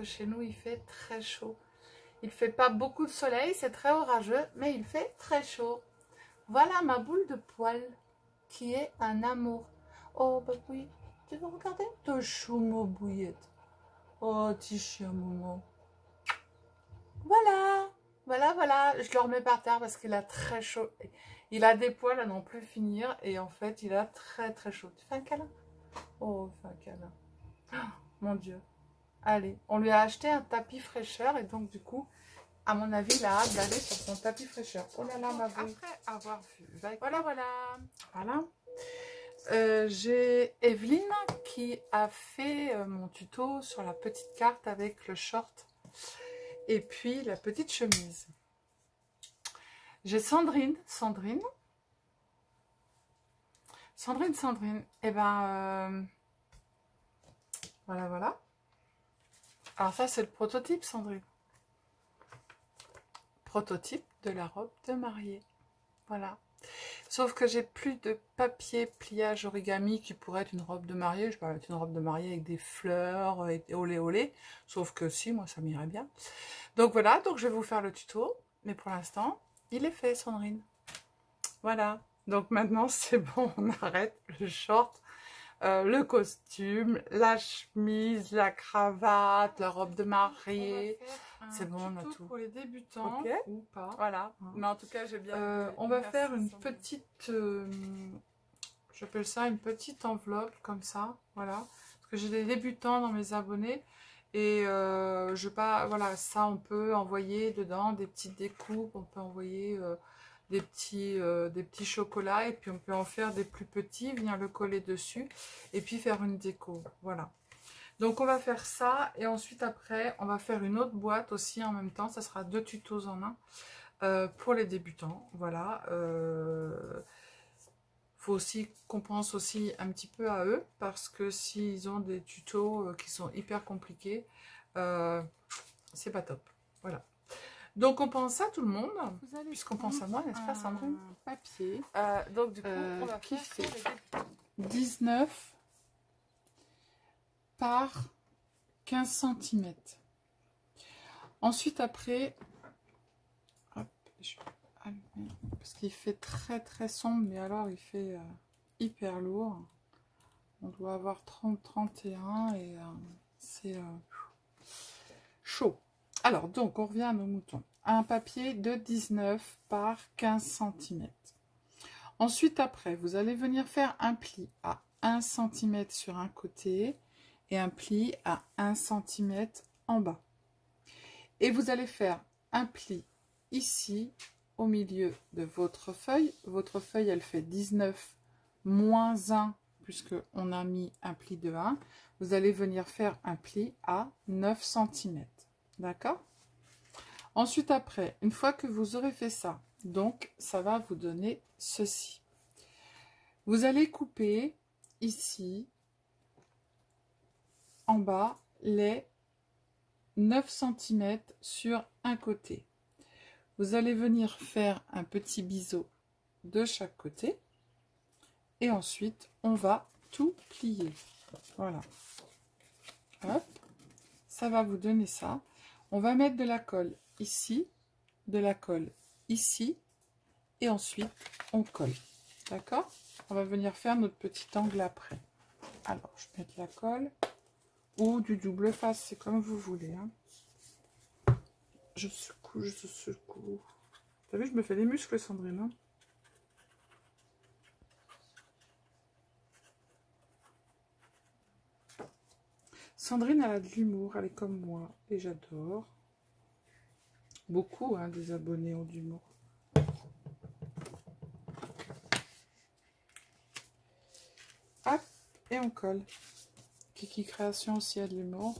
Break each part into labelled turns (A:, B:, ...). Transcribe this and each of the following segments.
A: chez nous il fait très chaud. Il fait pas beaucoup de soleil, c'est très orageux, mais il fait très chaud. Voilà ma boule de poil qui est un amour. Oh bah oui, tu veux regarder? Ton choumo bouillette. Oh petit chien Momo. Voilà, voilà. Je le remets par terre parce qu'il a très chaud. Il a des poils à n'en plus finir et en fait il a très chaud. Tu fais un câlin? Oh, fais un câlin. Oh, mon Dieu. Allez, on lui a acheté un tapis fraîcheur et donc du coup, à mon avis, il a hâte d'aller sur son tapis fraîcheur. Oh là là, ma bouille. Après avoir vu. Voilà. J'ai Evelyne qui a fait mon tuto sur la petite carte avec le short et puis la petite chemise. J'ai Sandrine. Et ben, voilà. Alors ça, c'est le prototype, Sandrine. Prototype de la robe de mariée. Voilà. Sauf que j'ai plus de papier pliage origami qui pourrait être une robe de mariée. Je peux mettre une robe de mariée avec des fleurs et olé. Sauf que si, moi, ça m'irait bien. Donc voilà, donc je vais vous faire le tuto. Mais pour l'instant, il est fait, Sandrine. Voilà. Donc maintenant, c'est bon, on arrête le short, le costume, la chemise, la cravate, la robe de mariée. C'est bon, on a tout. Pour les débutants, okay. Ou pas. Voilà. Mais en tout cas, j'ai bien. On va faire une petite, j'appelle ça une petite enveloppe comme ça. Voilà. Parce que j'ai des débutants dans mes abonnés. Et voilà, ça, on peut envoyer dedans des petites découpes. On peut envoyer des petits chocolats. Et puis, on peut en faire des plus petits, venir le coller dessus. Et puis, faire une déco. Voilà. Donc on va faire ça et ensuite après on va faire une autre boîte aussi en même temps, ça sera 2 tutos en un pour les débutants, voilà. Faut aussi qu'on pense aussi un petit peu à eux parce que s'ils ont des tutos qui sont hyper compliqués, c'est pas top, voilà. Donc on pense à tout le monde, puisqu'on pense à moi, n'est-ce pas Sandrine? Papier, donc du coup on va qui fait 19 par 15 cm. Ensuite, après, hop, je vais allumer, parce qu'il fait très sombre, mais alors il fait hyper lourd. On doit avoir 30-31 et c'est chaud. Alors, donc, on revient à nos moutons. Un papier de 19 par 15 cm. Ensuite, après, vous allez venir faire un pli à 1 cm sur un côté et un pli à 1 cm en bas. Et vous allez faire un pli ici au milieu de votre feuille. Votre feuille, elle fait 19 moins 1 puisque on a mis un pli de 1. Vous allez venir faire un pli à 9 cm. D'accord? Ensuite, après, une fois que vous aurez fait ça, donc ça va vous donner ceci. Vous allez couper ici en bas les 9 cm sur un côté. Vous allez venir faire un petit biseau de chaque côté et ensuite on va tout plier. Voilà. Hop. Ça va vous donner ça. On va mettre de la colle ici, de la colle ici et ensuite on colle. D'accord? On va venir faire notre petit angle après. Alors, je vais mettre la colle ou du double face, c'est comme vous voulez. Hein. Je secoue. Vous savez, je me fais des muscles, Sandrine. Hein. Sandrine, elle a de l'humour, elle est comme moi et j'adore. Beaucoup des abonnés ont d'humour. Hop, et on colle. Kiki Création aussi a de l'humour.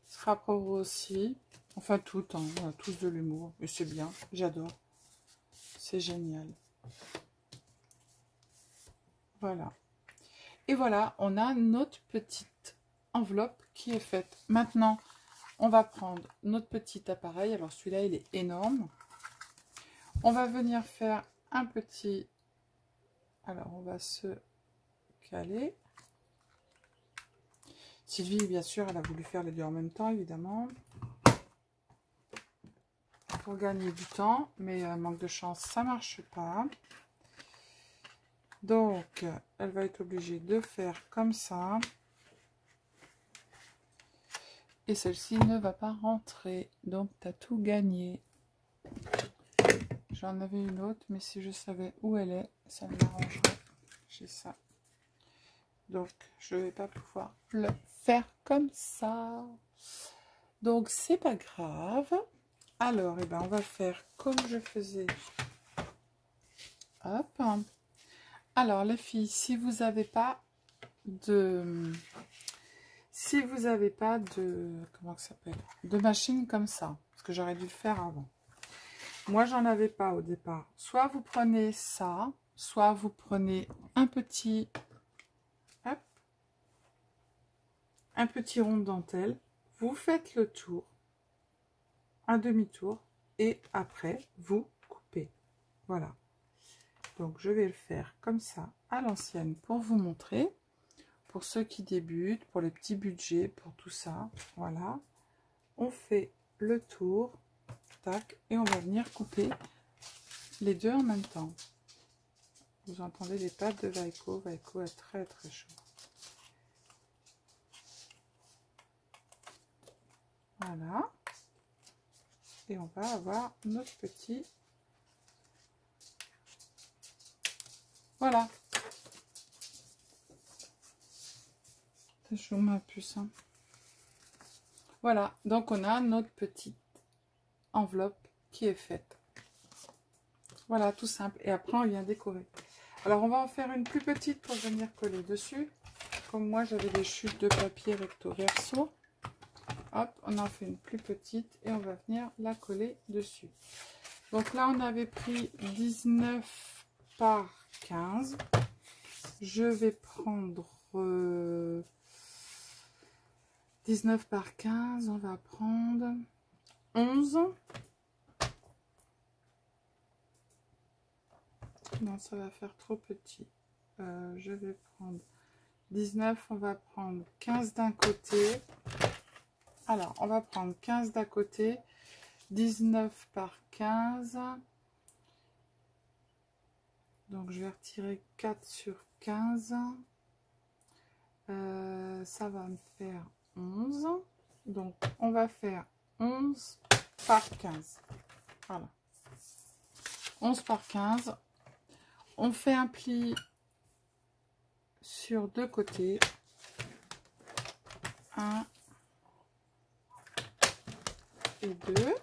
A: Scrap aussi. Enfin, toutes, hein, on a tous de l'humour. Mais c'est bien, j'adore. C'est génial. Voilà. Et voilà, on a notre petite enveloppe qui est faite. Maintenant, on va prendre notre petit appareil. Alors, celui-là, il est énorme. On va venir faire un petit... Alors, on va se caler. Sylvie, bien sûr, elle a voulu faire les deux en même temps, évidemment. Pour gagner du temps, mais manque de chance, ça marche pas. Donc, elle va être obligée de faire comme ça. Et celle-ci ne va pas rentrer. Donc, tu as tout gagné. J'en avais une autre, mais si je savais où elle est, ça m'arrangerait. J'ai ça. Donc, je ne vais pas pouvoir le faire comme ça. Donc, c'est pas grave. Alors, eh ben, on va faire comme je faisais. Hop. Alors, les filles, si vous n'avez pas de... Si vous n'avez pas de... Comment ça s'appelle? De machine comme ça. Parce que j'aurais dû le faire avant. Moi, j'en avais pas au départ. Soit vous prenez ça, soit vous prenez un petit... Hop, un petit rond de dentelle. Vous faites le tour. Un demi-tour. Et après, vous coupez. Voilà. Donc, je vais le faire comme ça, à l'ancienne, pour vous montrer. Pour ceux qui débutent, pour les petits budgets, pour tout ça. Voilà. On fait le tour. Tac. Et on va venir couper les deux en même temps. Vous entendez les pattes de Vaiko. Vaiko est très très chaud. Voilà. Et on va avoir notre petit... Voilà. C'est chaud ma puce. Hein. Voilà. Donc on a notre petite enveloppe qui est faite. Voilà, tout simple. Et après, on vient décorer. Alors, on va en faire une plus petite pour venir coller dessus. Comme moi, j'avais des chutes de papier recto verso. Hop, on en fait une plus petite et on va venir la coller dessus. Donc là, on avait pris 19 par 15. Je vais prendre 19 par 15. On va prendre 11. Non, ça va faire trop petit. Je vais prendre 19, on va prendre 15 d'un côté. Alors, on va prendre 15 d'un côté. 19 par 15. Donc, je vais retirer 4 sur 15. Ça va me faire 11. Donc, on va faire 11 par 15. Voilà. 11 par 15. On fait un pli sur deux côtés. 1 et 2.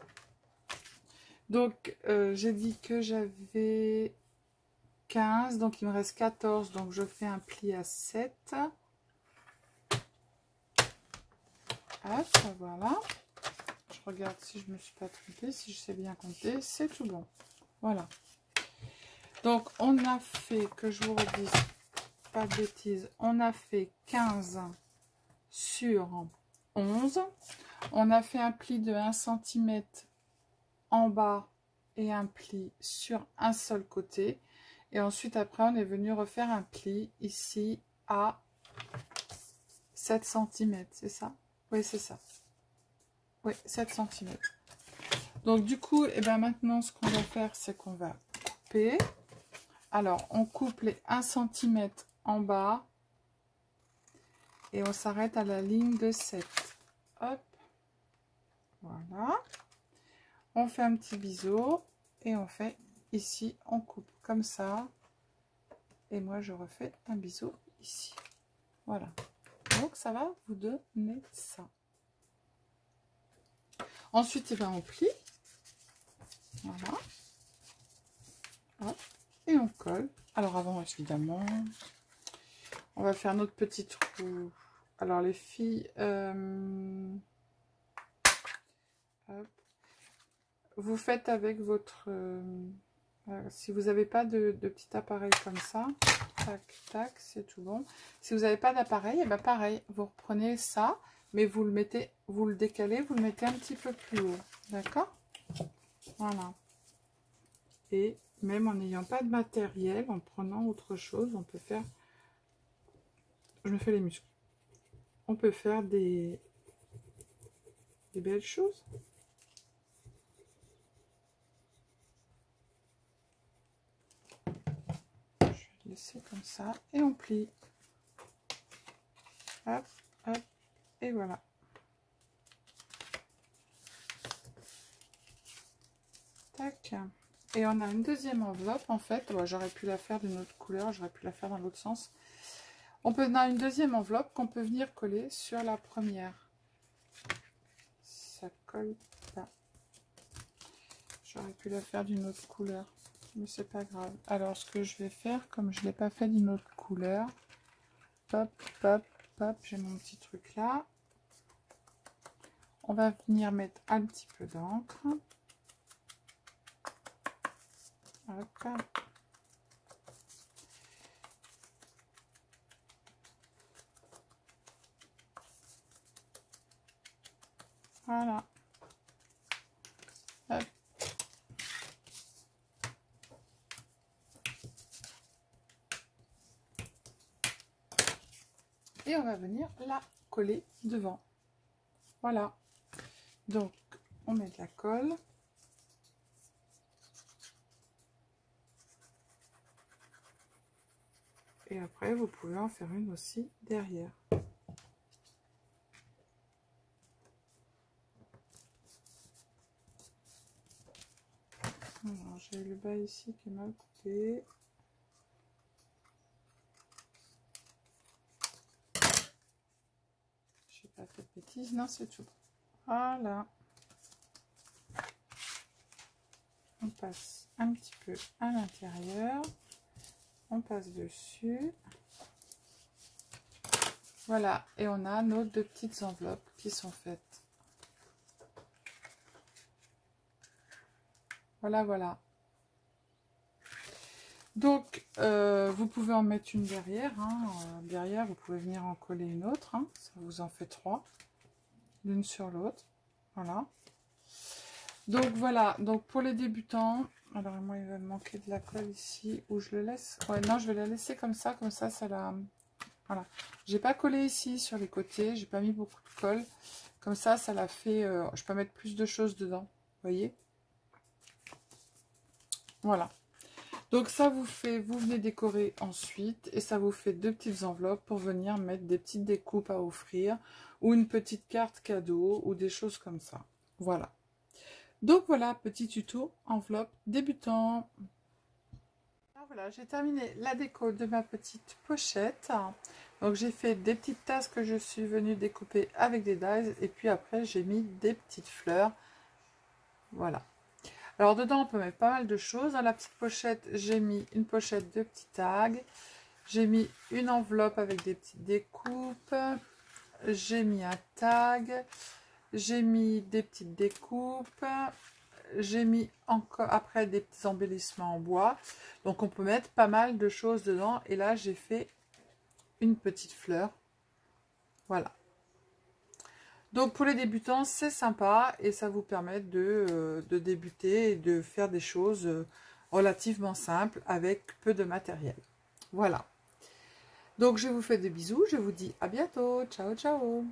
A: Donc, j'ai dit que j'avais 15. Donc, il me reste 14. Donc, je fais un pli à 7. Hop, voilà. Je regarde si je ne me suis pas trompée. Si je sais bien compter, c'est tout bon. Voilà. Donc, on a fait, que je vous redise pas de bêtises, on a fait 15 sur 11. On a fait un pli de 1 cm en bas et un pli sur un seul côté. Et ensuite, après, on est venu refaire un pli ici à 7 cm, c'est ça? Oui, c'est ça. Oui, 7 cm. Donc, du coup, et bien maintenant, ce qu'on va faire, c'est qu'on va couper. Alors, on coupe les 1 cm en bas et on s'arrête à la ligne de 7. Hop, voilà. On fait un petit biseau et on fait ici, on coupe comme ça. Et moi, je refais un biseau ici. Voilà. Donc, ça va vous donner ça. Ensuite, eh ben, on plie. Voilà. Hop. Et on colle. Alors avant, évidemment, on va faire notre petit trou. Alors les filles, hop, vous faites avec votre... si vous n'avez pas de petit appareil comme ça, tac, tac, c'est tout bon. Si vous n'avez pas d'appareil, et ben pareil, vous reprenez ça, mais vous le mettez, vous le décalez, vous le mettez un petit peu plus haut. D'accord? Voilà. Et même en n'ayant pas de matériel, en prenant autre chose, on peut faire... Je me fais les muscles. on peut faire des belles choses. Je vais le laisser comme ça et on plie. Hop, hop, et voilà. Tac. Et on a une deuxième enveloppe en fait. Bon, j'aurais pu la faire d'une autre couleur, j'aurais pu la faire dans l'autre sens. On a une deuxième enveloppe qu'on peut venir coller sur la première. Ça colle pas. J'aurais pu la faire d'une autre couleur, mais c'est pas grave. Alors ce que je vais faire, comme je ne l'ai pas fait d'une autre couleur, hop, hop, hop, j'ai mon petit truc là. On va venir mettre un petit peu d'encre. Hop. Voilà. Hop. Et on va venir la coller devant. Voilà. Donc, on met de la colle. Et après, vous pouvez en faire une aussi derrière. Alors, j'ai le bas ici qui m'a coupé. J'ai pas fait de bêtises, non, c'est tout. Voilà. On passe un petit peu à l'intérieur. On passe dessus. Voilà, et on a nos deux petites enveloppes qui sont faites. Voilà, voilà. Donc, vous pouvez en mettre une derrière. Hein. Derrière, vous pouvez venir en coller une autre. Hein. Ça vous en fait 3. L'une sur l'autre. Voilà. Donc, voilà. Donc, pour les débutants... Alors, moi, il va me manquer de la colle ici. Où je le laisse. Ouais, non, je vais la laisser comme ça. Comme ça, ça la... Voilà. J'ai pas collé ici sur les côtés. J'ai pas mis beaucoup de colle. Comme ça, ça la fait... je peux mettre plus de choses dedans. Vous voyez? Voilà. Donc ça vous fait, vous venez décorer ensuite et ça vous fait deux petites enveloppes pour venir mettre des petites découpes à offrir ou une petite carte cadeau ou des choses comme ça. Voilà. Donc voilà, petit tuto enveloppe débutant. Alors voilà, j'ai terminé la déco de ma petite pochette. Donc j'ai fait des petites tasses que je suis venue découper avec des dies et puis après j'ai mis des petites fleurs. Voilà. Alors dedans on peut mettre pas mal de choses. Dans la petite pochette j'ai mis une pochette de petits tags. J'ai mis une enveloppe avec des petites découpes. J'ai mis un tag. J'ai mis des petites découpes. J'ai mis encore après des petits embellissements en bois. Donc on peut mettre pas mal de choses dedans. Et là j'ai fait une petite fleur. Voilà. Donc pour les débutants, c'est sympa et ça vous permet de débuter et de faire des choses relativement simples avec peu de matériel. Voilà. Donc je vous fais des bisous, je vous dis à bientôt. Ciao, ciao.